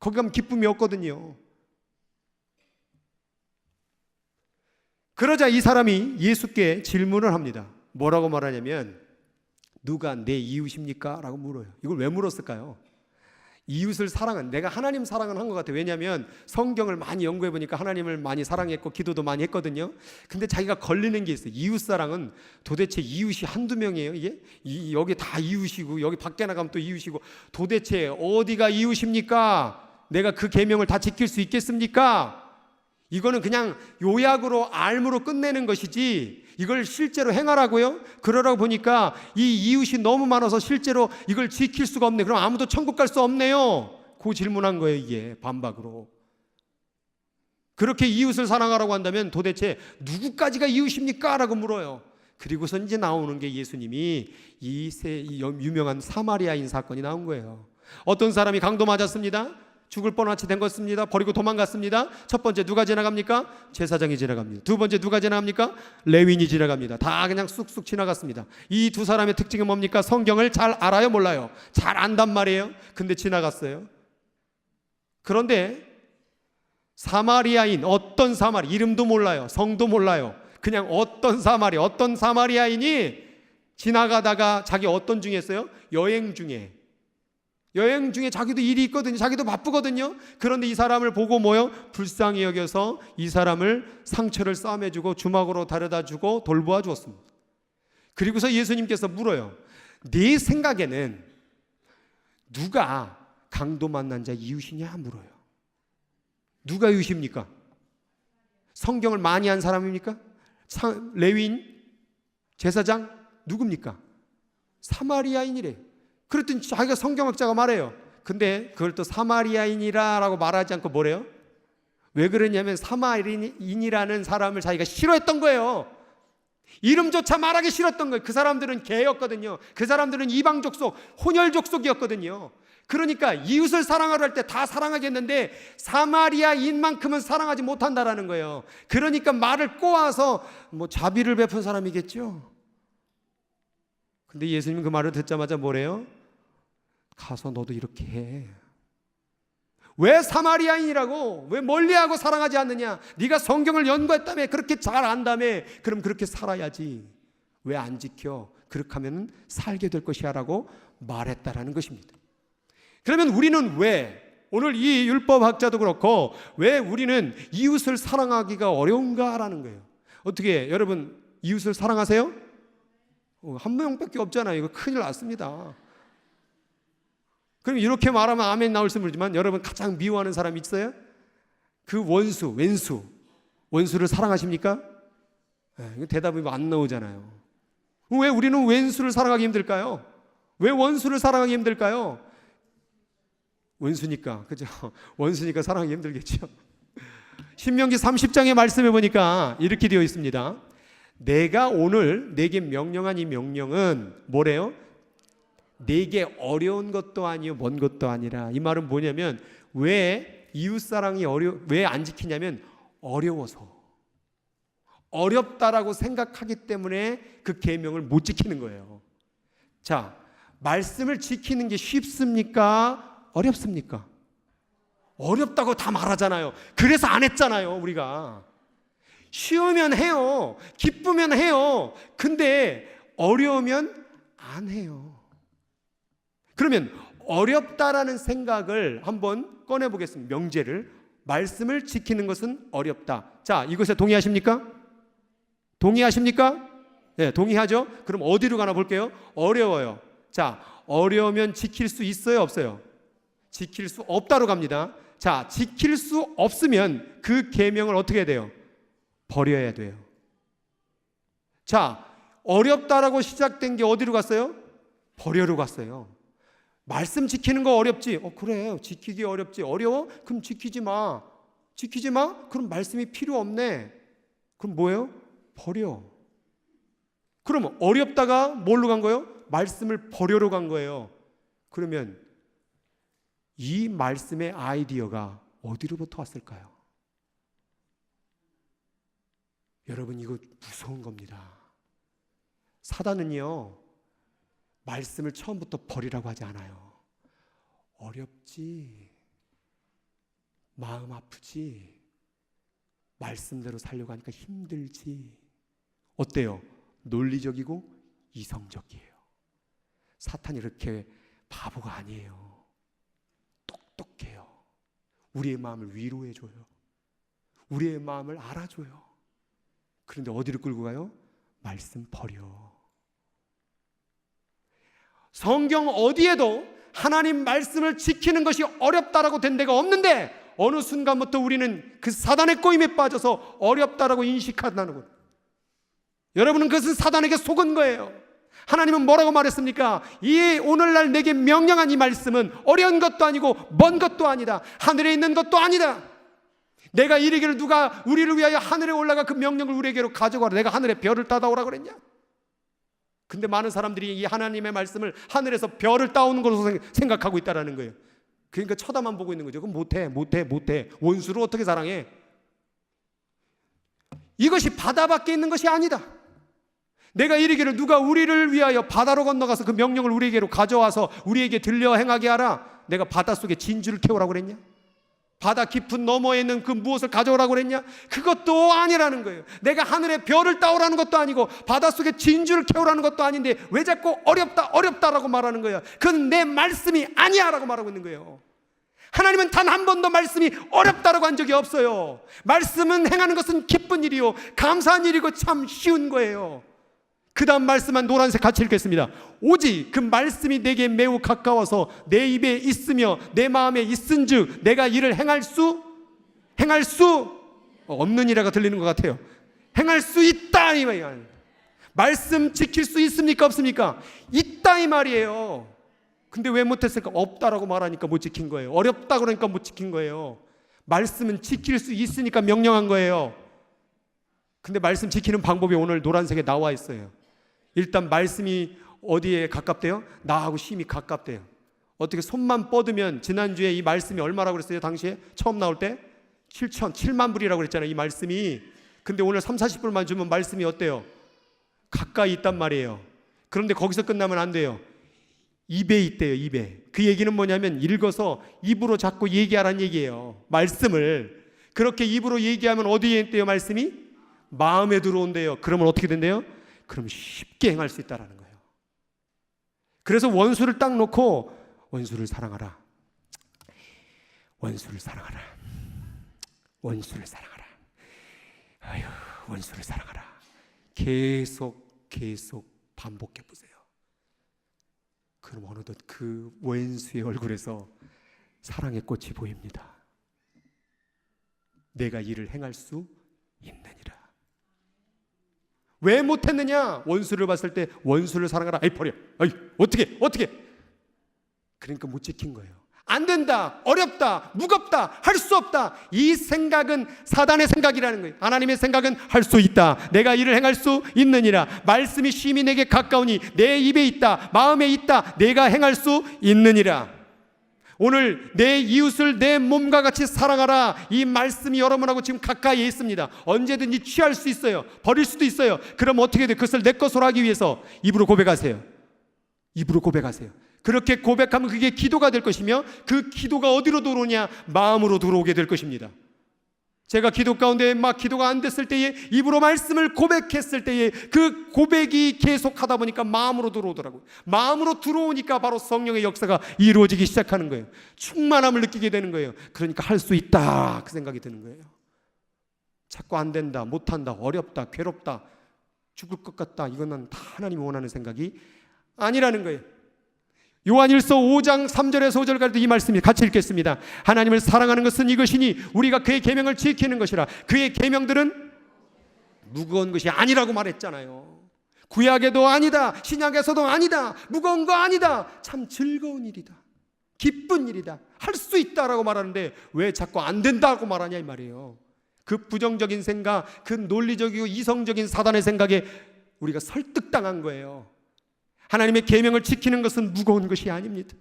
거기 가면 기쁨이 없거든요. 그러자 이 사람이 예수께 질문을 합니다. 뭐라고 말하냐면, 누가 내 이웃입니까? 라고 물어요. 이걸 왜 물었을까요? 이웃을 사랑한, 내가 하나님 사랑은 한 것 같아요. 왜냐하면 성경을 많이 연구해 보니까 하나님을 많이 사랑했고 기도도 많이 했거든요. 근데 자기가 걸리는 게 있어요. 이웃 사랑은 도대체 이웃이 한두 명이에요. 이게 여기 다 이웃이고 여기 밖에 나가면 또 이웃이고, 도대체 어디가 이웃입니까? 내가 그 계명을 다 지킬 수 있겠습니까? 이거는 그냥 요약으로 알무로 끝내는 것이지 이걸 실제로 행하라고요? 그러라고 보니까 이 이웃이 너무 많아서 실제로 이걸 지킬 수가 없네. 그럼 아무도 천국 갈 수 없네요. 그 질문한 거예요. 이게 반박으로. 그렇게 이웃을 사랑하라고 한다면 도대체 누구까지가 이웃입니까? 라고 물어요. 그리고서 이제 나오는 게 예수님이 이 유명한 사마리아인 사건이 나온 거예요. 어떤 사람이 강도 맞았습니다. 죽을 뻔하치 된 것입니다. 버리고 도망갔습니다. 첫 번째 누가 지나갑니까? 제사장이 지나갑니다. 두 번째 누가 지나갑니까? 레위인이 지나갑니다. 다 그냥 쑥쑥 지나갔습니다. 이 두 사람의 특징은 뭡니까? 성경을 잘 알아요? 몰라요? 잘 안단 말이에요. 근데 지나갔어요. 그런데 사마리아인, 어떤 사마리, 이름도 몰라요. 성도 몰라요. 그냥 어떤 사마리아인이 지나가다가 자기 어떤 중에 했어요? 여행 중에 자기도 일이 있거든요. 자기도 바쁘거든요. 그런데 이 사람을 보고 불쌍히 여겨서 이 사람을 상처를 싸매주고 주먹으로 다려다 주고 돌보아 주었습니다. 그리고서 예수님께서 물어요. 네 생각에는 누가 강도 만난 자 이웃이냐 물어요. 누가 이웃입니까? 성경을 많이 한 사람입니까? 레위인? 제사장? 누굽니까? 사마리아인이래. 그랬더니 자기가 성경학자가 말해요. 근데 그걸 또 사마리아인이라고 말하지 않고 뭐래요? 왜 그러냐면 사마리아인이라는 사람을 자기가 싫어했던 거예요. 이름조차 말하기 싫었던 거예요. 그 사람들은 개였거든요. 그 사람들은 이방 족속, 혼혈 족속이었거든요. 그러니까 이웃을 사랑하려 할 때 다 사랑하겠는데 사마리아인만큼은 사랑하지 못한다라는 거예요. 그러니까 말을 꼬아서 뭐 자비를 베푼 사람이겠죠. 근데 예수님은 그 말을 듣자마자 뭐래요? 가서 너도 이렇게 해. 왜 사마리아인이라고? 왜 멀리하고 사랑하지 않느냐? 네가 성경을 연구했다며, 그렇게 잘 안다며, 그럼 그렇게 살아야지. 왜 안 지켜? 그렇게 하면 살게 될 것이야 라고 말했다라는 것입니다. 그러면 우리는 왜, 오늘 이 율법학자도 그렇고 왜 우리는 이웃을 사랑하기가 어려운가라는 거예요. 어떻게 여러분 이웃을 사랑하세요? 한 명밖에 없잖아요. 이거 큰일 났습니다. 그럼 이렇게 말하면 아멘 나올 수 모르지만 여러분 가장 미워하는 사람 있어요? 그 원수, 왼수. 원수를 사랑하십니까? 대답이 안 나오잖아요. 왜 우리는 왼수를 사랑하기 힘들까요? 왜 원수를 사랑하기 힘들까요? 원수니까, 그죠? 원수니까 사랑하기 힘들겠죠. 신명기 30장의 말씀해 보니까 이렇게 되어 있습니다. 내가 오늘 내게 명령한 이 명령은 뭐래요? 내게 어려운 것도 아니요 먼 것도 아니라. 이 말은 뭐냐면 왜 이웃사랑이 왜 안 지키냐면 어려워서, 어렵다라고 생각하기 때문에 그 계명을 못 지키는 거예요. 자, 말씀을 지키는 게 쉽습니까? 어렵습니까? 어렵다고 다 말하잖아요. 그래서 안 했잖아요. 우리가 쉬우면 해요, 기쁘면 해요. 근데 어려우면 안 해요. 그러면 어렵다라는 생각을 한번 꺼내보겠습니다. 명제를. 말씀을 지키는 것은 어렵다. 자, 이것에 동의하십니까? 동의하십니까? 네, 동의하죠? 그럼 어디로 가나 볼게요. 어려워요. 자, 어려우면 지킬 수 있어요, 없어요? 지킬 수 없다로 갑니다. 자, 지킬 수 없으면 그 계명을 어떻게 해야 돼요? 버려야 돼요. 자, 어렵다라고 시작된 게 어디로 갔어요? 버려로 갔어요. 말씀 지키는 거 어렵지? 그래, 지키기 어렵지. 어려워? 그럼 지키지 마. 지키지 마? 그럼 말씀이 필요 없네. 그럼 뭐예요? 버려. 그럼 어렵다가 뭘로 간 거예요? 말씀을 버려로 간 거예요. 그러면 이 말씀의 아이디어가 어디로부터 왔을까요? 여러분, 이거 무서운 겁니다. 사단은요, 말씀을 처음부터 버리라고 하지 않아요. 어렵지, 마음 아프지, 말씀대로 살려고 하니까 힘들지. 어때요? 논리적이고 이성적이에요. 사탄이 이렇게 바보가 아니에요. 똑똑해요. 우리의 마음을 위로해줘요. 우리의 마음을 알아줘요. 그런데 어디로 끌고 가요? 말씀 버려. 성경 어디에도 하나님 말씀을 지키는 것이 어렵다라고 된 데가 없는데 어느 순간부터 우리는 그 사단의 꼬임에 빠져서 어렵다라고 인식한다는 거예요. 여러분은 그것은 사단에게 속은 거예요. 하나님은 뭐라고 말했습니까? 이 오늘날 내게 명령한 이 말씀은 어려운 것도 아니고 먼 것도 아니다. 하늘에 있는 것도 아니다. 내가 이르기를 누가 우리를 위하여 하늘에 올라가 그 명령을 우리에게로 가져가라. 내가 하늘에 별을 따다오라 그랬냐? 근데 많은 사람들이 이 하나님의 말씀을 하늘에서 별을 따오는 것으로 생각하고 있다는 거예요. 그러니까 쳐다만 보고 있는 거죠. 그럼 못해. 원수를 어떻게 사랑해? 이것이 바다 밖에 있는 것이 아니다. 내가 이르기를 누가 우리를 위하여 바다로 건너가서 그 명령을 우리에게로 가져와서 우리에게 들려 행하게 하라. 내가 바닷속에 진주를 캐오라고 그랬냐? 바다 깊은 너머에 있는 그 무엇을 가져오라고 그랬냐? 그것도 아니라는 거예요. 내가 하늘에 별을 따오라는 것도 아니고 바닷속에 진주를 캐오라는 것도 아닌데 왜 자꾸 어렵다라고 말하는 거예요? 그건 내 말씀이 아니야 라고 말하고 있는 거예요. 하나님은 단 한 번도 말씀이 어렵다라고 한 적이 없어요. 말씀은 행하는 것은 기쁜 일이요 감사한 일이고 참 쉬운 거예요. 그 다음 말씀만 노란색 같이 읽겠습니다. 오직 그 말씀이 내게 매우 가까워서 내 입에 있으며 내 마음에 있은즉 내가 이를 행할 수 없느니라가 들리는 것 같아요. 행할 수 있다 이 말이에요. 말씀 지킬 수 있습니까 없습니까? 있다 이 말이에요. 근데 왜 못했을까? 없다라고 말하니까 못 지킨 거예요. 어렵다 그러니까 못 지킨 거예요. 말씀은 지킬 수 있으니까 명령한 거예요. 근데 말씀 지키는 방법이 오늘 노란색에 나와 있어요. 일단 말씀이 어디에 가깝대요? 나하고 심히 가깝대요. 어떻게 손만 뻗으면, 지난주에 이 말씀이 얼마라고 그랬어요? 당시에 처음 나올 때 7만 불이라고 그랬잖아요, 이 말씀이. 근데 오늘 30-40불만 주면 말씀이 어때요? 가까이 있단 말이에요. 그런데 거기서 끝나면 안 돼요. 입에 있대요, 입에. 그 얘기는 뭐냐면 읽어서 입으로 자꾸 얘기하라는 얘기예요. 말씀을 그렇게 입으로 얘기하면 어디에 있대요? 말씀이 마음에 들어온대요. 그러면 어떻게 된대요? 그럼 쉽게 행할 수 있다라는 거예요. 그래서 원수를 딱 놓고 원수를 사랑하라, 원수를 사랑하라, 원수를 사랑하라, 아유 원수를 사랑하라. 계속 반복해 보세요. 그럼 어느덧 그 원수의 얼굴에서 사랑의 꽃이 보입니다. 내가 이를 행할 수 있느니라. 왜 못했느냐? 원수를 봤을 때 원수를 사랑하라. 아이 버려. 아이 어떻게? 그러니까 못 지킨 거예요. 안 된다, 어렵다, 무겁다, 할 수 없다. 이 생각은 사단의 생각이라는 거예요. 하나님의 생각은 할 수 있다. 내가 이를 행할 수 있느니라. 말씀이 심히 내게 가까우니 내 입에 있다, 마음에 있다. 내가 행할 수 있느니라. 오늘 내 이웃을 내 몸과 같이 사랑하라. 이 말씀이 여러분하고 지금 가까이에 있습니다. 언제든지 취할 수 있어요. 버릴 수도 있어요. 그럼 어떻게 돼? 그것을 내 것으로 하기 위해서 입으로 고백하세요. 입으로 고백하세요. 그렇게 고백하면 그게 기도가 될 것이며, 그 기도가 어디로 들어오냐? 마음으로 들어오게 될 것입니다. 제가 기도 가운데 막 기도가 안 됐을 때에 입으로 말씀을 고백했을 때에 그 고백이 계속 하다 보니까 마음으로 들어오더라고요. 마음으로 들어오니까 바로 성령의 역사가 이루어지기 시작하는 거예요. 충만함을 느끼게 되는 거예요. 그러니까 할 수 있다, 그 생각이 드는 거예요. 자꾸 안 된다, 못한다, 어렵다, 괴롭다, 죽을 것 같다, 이거는 다 하나님이 원하는 생각이 아니라는 거예요. 요한일서 5장 3절에서 5절 가도 이 말씀이 같이 읽겠습니다. 하나님을 사랑하는 것은 이것이니 우리가 그의 계명을 지키는 것이라. 그의 계명들은 무거운 것이 아니라고 말했잖아요. 구약에도 아니다, 신약에서도 아니다, 무거운 거 아니다, 참 즐거운 일이다, 기쁜 일이다, 할 수 있다라고 말하는데 왜 자꾸 안 된다고 말하냐 이 말이에요. 그 부정적인 생각, 그 논리적이고 이성적인 사단의 생각에 우리가 설득당한 거예요. 하나님의 계명을 지키는 것은 무거운 것이 아닙니다.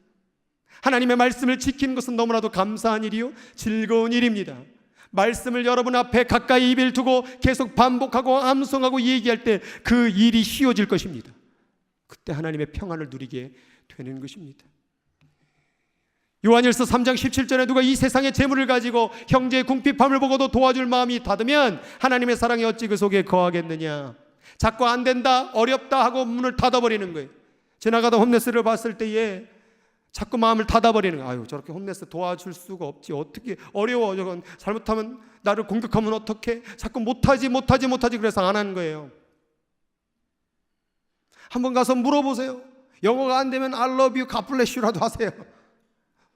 하나님의 말씀을 지키는 것은 너무나도 감사한 일이요, 즐거운 일입니다. 말씀을 여러분 앞에 가까이 입을 두고 계속 반복하고 암송하고 얘기할 때 그 일이 쉬워질 것입니다. 그때 하나님의 평안을 누리게 되는 것입니다. 요한일서 3장 17절에 누가 이 세상의 재물을 가지고 형제의 궁핍함을 보고도 도와줄 마음이 닫으면 하나님의 사랑이 어찌 그 속에 거하겠느냐. 자꾸 안 된다, 어렵다 하고 문을 닫아버리는 거예요. 지나가다 홈레스를 봤을 때에 자꾸 마음을 닫아버리는 거예요. 아유 저렇게 홈레스 도와줄 수가 없지, 어떻게 어려워, 저건 잘못하면 나를 공격하면 어떡해, 자꾸 못하지 그래서 안 하는 거예요. 한번 가서 물어보세요. 영어가 안 되면 I love you, God bless you라도 하세요.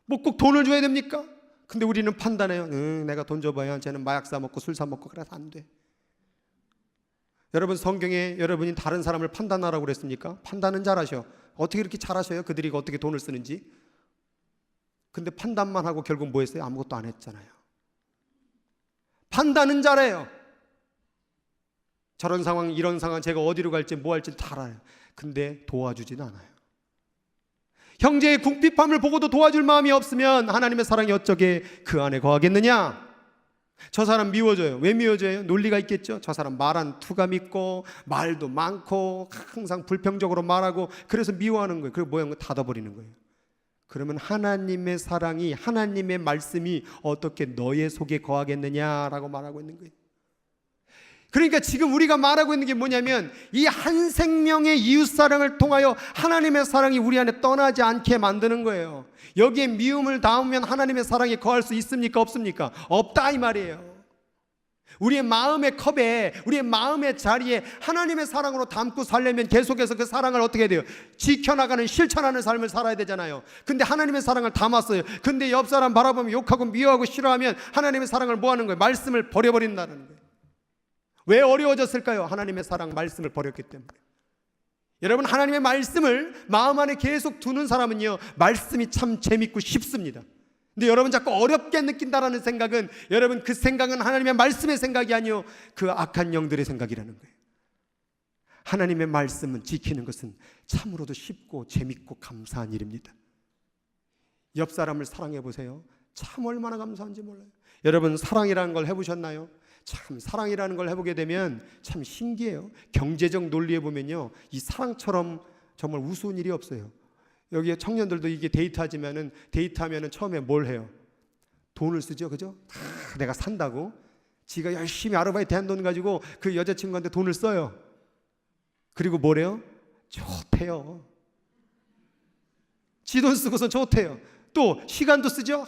뭐 꼭 돈을 줘야 됩니까? 근데 우리는 판단해요. 내가 돈 줘봐야 쟤는 마약 사먹고 술 사먹고 그래서 안 돼. 여러분 성경에 여러분이 다른 사람을 판단하라고 그랬습니까? 판단은 잘하셔. 어떻게 이렇게 잘하셔요? 그들이 어떻게 돈을 쓰는지. 근데 판단만 하고 결국 뭐 했어요? 아무것도 안 했잖아요. 판단은 잘해요. 저런 상황 이런 상황 제가 어디로 갈지 뭐 할지 다 알아요. 근데 도와주진 않아요. 형제의 궁핍함을 보고도 도와줄 마음이 없으면 하나님의 사랑이 어쩌게 그 안에 거하겠느냐? 저 사람 미워져요. 왜 미워져요? 논리가 있겠죠. 저 사람 말 한 투감 있고 말도 많고 항상 불평적으로 말하고 그래서 미워하는 거예요. 그리고 뭐야? 닫아버리는 거예요. 그러면 하나님의 사랑이, 하나님의 말씀이 어떻게 너의 속에 거하겠느냐라고 말하고 있는 거예요. 그러니까 지금 우리가 말하고 있는 게 뭐냐면 이 한 생명의 이웃사랑을 통하여 하나님의 사랑이 우리 안에 떠나지 않게 만드는 거예요. 여기에 미움을 담으면 하나님의 사랑이 거할 수 있습니까? 없습니까? 없다 이 말이에요. 우리의 마음의 컵에, 우리의 마음의 자리에 하나님의 사랑으로 담고 살려면 계속해서 그 사랑을 어떻게 해야 돼요? 지켜나가는, 실천하는 삶을 살아야 되잖아요. 근데 하나님의 사랑을 담았어요. 근데 옆 사람 바라보면 욕하고 미워하고 싫어하면 하나님의 사랑을 뭐 하는 거예요? 말씀을 버려버린다는 거예요. 왜 어려워졌을까요? 하나님의 사랑, 말씀을 버렸기 때문에. 여러분, 하나님의 말씀을 마음 안에 계속 두는 사람은요, 말씀이 참 재밌고 쉽습니다. 근데 여러분 자꾸 어렵게 느낀다라는 생각은, 여러분 그 생각은 하나님의 말씀의 생각이 아니요, 그 악한 영들의 생각이라는 거예요. 하나님의 말씀은 지키는 것은 참으로도 쉽고 재밌고 감사한 일입니다. 옆 사람을 사랑해 보세요. 참 얼마나 감사한지 몰라요. 여러분, 사랑이라는 걸 해보셨나요? 참 사랑이라는 걸 해보게 되면 참 신기해요. 경제적 논리에 보면요, 이 사랑처럼 정말 우스운 일이 없어요. 여기 청년들도 이게 데이트하면은 처음에 뭘 해요? 돈을 쓰죠, 그죠? 내가 산다고 지가 열심히 아르바이트한 돈 가지고 그 여자친구한테 돈을 써요. 그리고 뭐래요? 좋대요. 지 돈 쓰고서 좋대요. 또 시간도 쓰죠.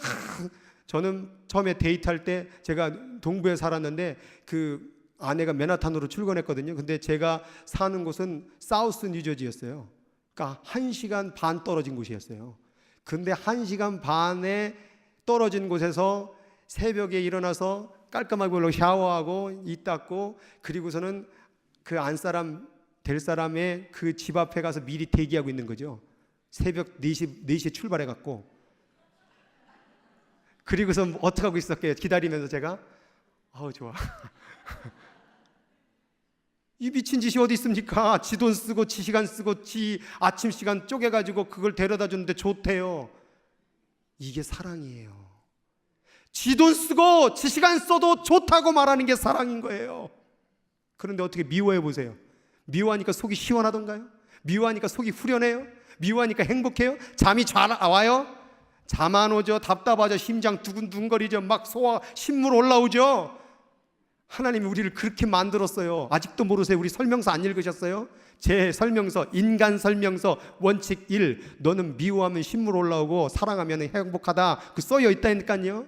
저는 처음에 데이트할 때, 제가 동부에 살았는데 그 아내가 맨하탄으로 출근했거든요. 근데 제가 사는 곳은 사우스 뉴저지였어요. 그러니까 1시간 반 떨어진 곳이었어요. 근데 1시간 반에 떨어진 곳에서 새벽에 일어나서 깔끔하게 샤워하고 이 닦고, 그리고서는 그 안사람 될 사람의 그 집 앞에 가서 미리 대기하고 있는 거죠. 새벽 4시에 출발해갖고. 그리고서 어떻게 하고 있었게요? 기다리면서 제가 좋아. 이 미친 짓이 어디 있습니까? 지 돈 쓰고 지 시간 쓰고 지 아침 시간 쪼개가지고 그걸 데려다 주는데 좋대요. 이게 사랑이에요. 지 돈 쓰고 지 시간 써도 좋다고 말하는 게 사랑인 거예요. 그런데 어떻게 미워해 보세요. 미워하니까 속이 시원하던가요? 미워하니까 속이 후련해요? 미워하니까 행복해요? 잠이 잘 와요? 잠 안 오죠. 답답하죠. 심장 두근두근거리죠. 막 소화 신물 올라오죠. 하나님이 우리를 그렇게 만들었어요. 아직도 모르세요? 우리 설명서 안 읽으셨어요? 제 설명서, 인간 설명서 원칙 1, 너는 미워하면 신물 올라오고 사랑하면 행복하다, 그 써여 있다니까요.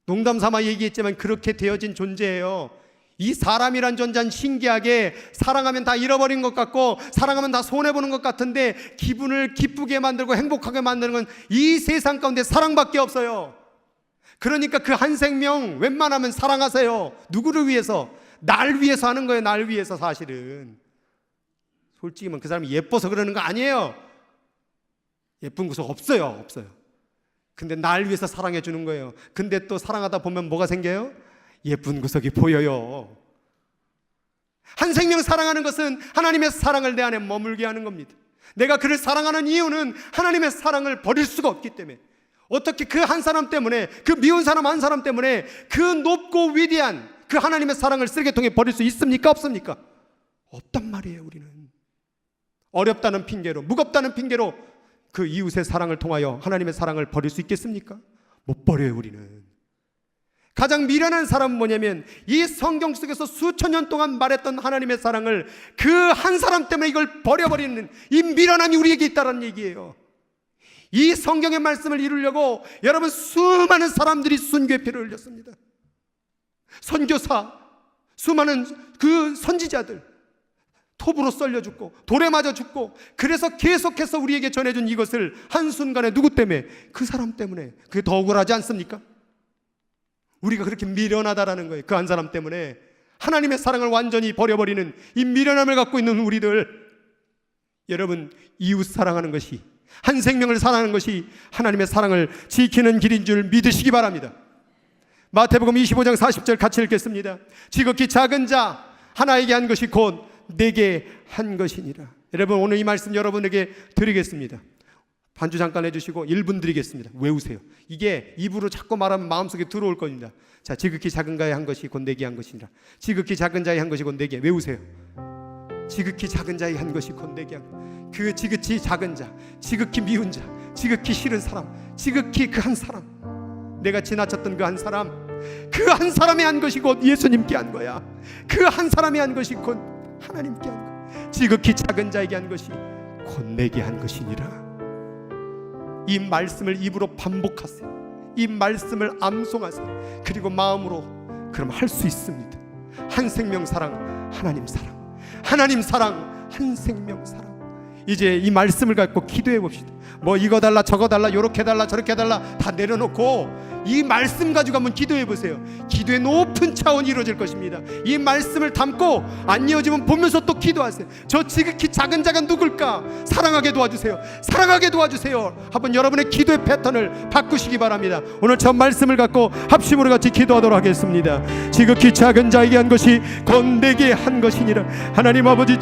농담 삼아 얘기했지만 그렇게 되어진 존재예요. 이 사람이란 존재는 신기하게 사랑하면 다 잃어버린 것 같고 사랑하면 다 손해보는 것 같은데, 기분을 기쁘게 만들고 행복하게 만드는 건 이 세상 가운데 사랑밖에 없어요. 그러니까 그 한 생명 웬만하면 사랑하세요. 누구를 위해서? 날 위해서 하는 거예요. 날 위해서. 사실은 솔직히 그 사람이 예뻐서 그러는 거 아니에요. 예쁜 구석 없어요. 근데 날 위해서 사랑해 주는 거예요. 근데 또 사랑하다 보면 뭐가 생겨요? 예쁜 구석이 보여요. 한 생명 사랑하는 것은 하나님의 사랑을 내 안에 머물게 하는 겁니다. 내가 그를 사랑하는 이유는 하나님의 사랑을 버릴 수가 없기 때문에. 어떻게 그 한 사람 때문에, 그 미운 사람 한 사람 때문에 그 높고 위대한 그 하나님의 사랑을 쓰레기통에 버릴 수 있습니까? 없습니까? 없단 말이에요. 우리는 어렵다는 핑계로, 무겁다는 핑계로 그 이웃의 사랑을 통하여 하나님의 사랑을 버릴 수 있겠습니까? 못 버려요. 우리는. 가장 미련한 사람은 뭐냐면, 이 성경 속에서 수천 년 동안 말했던 하나님의 사랑을 그 한 사람 때문에 이걸 버려버리는 이 미련함이 우리에게 있다는 얘기예요. 이 성경의 말씀을 이루려고 여러분 수많은 사람들이 순교의 피를 흘렸습니다. 선교사, 수많은 그 선지자들 톱으로 썰려 죽고 돌에 맞아 죽고, 그래서 계속해서 우리에게 전해준 이것을 한순간에 누구 때문에? 그 사람 때문에. 그게 더 억울하지 않습니까? 우리가 그렇게 미련하다라는 거예요. 그 한 사람 때문에 하나님의 사랑을 완전히 버려버리는 이 미련함을 갖고 있는 우리들. 여러분, 이웃 사랑하는 것이, 한 생명을 사랑하는 것이 하나님의 사랑을 지키는 길인 줄 믿으시기 바랍니다. 마태복음 25장 40절 같이 읽겠습니다. 지극히 작은 자 하나에게 한 것이 곧 내게 한 것이니라. 여러분, 오늘 이 말씀 여러분에게 드리겠습니다. 반주 잠깐 해주시고 1분 드리겠습니다. 외우세요. 이게 입으로 자꾸 말하면 마음속에 들어올 겁니다. 자, 지극히 작은 자의 한 것이 곧 내게 한 것이니라. 지극히 작은 자의 한 것이 곧 내게. 외우세요. 지극히 작은 자의 한 것이 곧 내게 한 것. 그 지극히 작은 자, 지극히 미운 자, 지극히 싫은 사람, 지극히 그 한 사람, 내가 지나쳤던 그 한 사람, 그 한 사람의 한 것이 곧 예수님께 한 거야. 그 한 사람의 한 것이 곧 하나님께 한 거야. 지극히 작은 자에게 한 것이 곧 내게 한 것이니라. 이 말씀을 입으로 반복하세요. 이 말씀을 암송하세요. 그리고 마음으로 그럼 할 수 있습니다. 한 생명 사랑, 하나님 사랑, 하나님 사랑, 한 생명 사랑. 이제 이 말씀을 갖고 기도해 봅시다. 뭐 이거 달라 저거 달라 요렇게 달라 저렇게 달라 다 내려놓고 이 말씀 가지고 한번 기도해 보세요. 기도의 높은 차원이 이루어질 것입니다. 이 말씀을 담고 안 이어지면 보면서 또 기도하세요. 저 지극히 작은 자가 누굴까? 사랑하게 도와주세요. 사랑하게 도와주세요. 한번 여러분의 기도의 패턴을 바꾸시기 바랍니다. 오늘 저 말씀을 갖고 합심으로 같이 기도하도록 하겠습니다. 지극히 작은 자에게 한 것이 곧 내게 한 것이니라. 하나님 아버지,